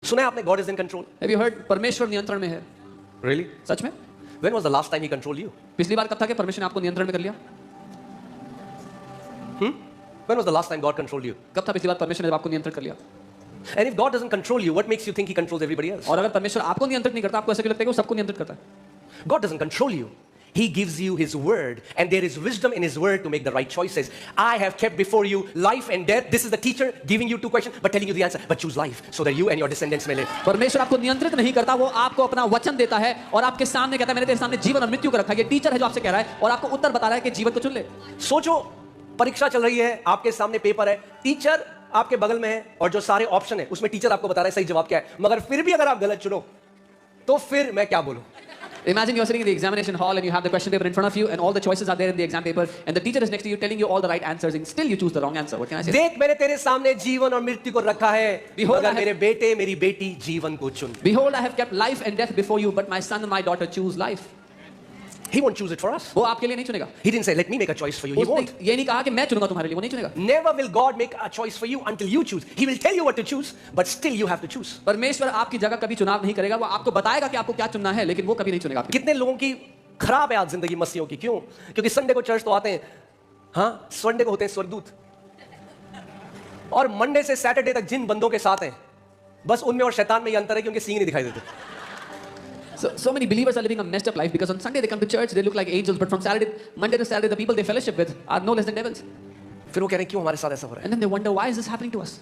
सुना है आपने God is in control? Have you heard परमेश्वर नियंत्रण में है? Really? सच में? When was the last time he controlled you? पिछली बार कब था कि परमेश्वर ने आपको नियंत्रण में कर लिया? When was the last time God controlled you? कब था पिछली बार परमेश्वर ने आपको नियंत्रण कर लिया? And if God doesn't control you, what makes you think he controls everybody else? और अगर परमेश्वर आपको नियंत्रित नहीं करता, आपको ऐसा क्यों लगता है कि वो सबको नियंत्रित करता है? God doesn't control you. He gives you his word, and there is wisdom in his word to make the right choices. I have kept before you life and death. This is the teacher giving you two questions but telling you the answer. But choose life so that you and your descendants may live. परमेश्वर आपको नियंत्रित नहीं करता, वो आपको अपना वचन देता है और आपके सामने कहता है मैंने तेरे सामने जीवन और मृत्यु को रखा है। ये टीचर है जो आपसे कह रहा है और आपको उत्तर बता रहा है कि जीवन को चुन ले। सोचो, परीक्षा चल रही है, आपके सामने पेपर है, टीचर आपके बगल में है और जो सारे ऑप्शन है उसमें टीचर आपको बता रहा है सही जवाब क्या है, मगर फिर भी अगर आप गलत चुनो तो फिर मैं क्या बोलूं? Imagine you're sitting in the examination hall and you have the question paper in front of you and all the choices are there in the exam paper and the teacher is next to you telling you all the right answers and still you choose the wrong answer. What can I say? देख, मैंने तेरे सामने जीवन और मृत्यु को रखा है, मगर मेरे बेटे मेरी बेटी जीवन को चुन। Behold, I have kept life and death before you, but my son and my daughter choose life. He won't choose it for us. वो आपके लिए नहीं चुनेगा। He didn't say, let me make a choice for you. He won't. ये नहीं कहा कि मैं चुनूंगा तुम्हारे लिए, वो नहीं चुनेगा। Never will God make a choice for you until you choose. He will tell you what to choose, but still you have to choose. परमेश्वर आपकी जगह कभी चुनाव नहीं करेगा, वो आपको बताएगा कि आपको क्या चुनना है, लेकिन वो कभी नहीं चुनेगा। कितने लोगों की खराब है आज जिंदगी मसीहों की, क्यों? क्योंकि संडे को चर्च तो आते हैं, हाँ, संडे को होते हैं स्वर्गदूत, और मंडे से सैटरडे तक जिन बंदों के साथ हैं, बस उनमें और शैतान में ये अंतर है कि उनके सींग नहीं दिखाई देते। So many believers are living a messed up life because on Sunday they come to church, they look like angels, but from Monday to Saturday, the people they fellowship with are no less than devils. फिर वो कह रहे हैं क्यों हमारे साथ ऐसा हो रहा है? And then they wonder, why is this happening to us?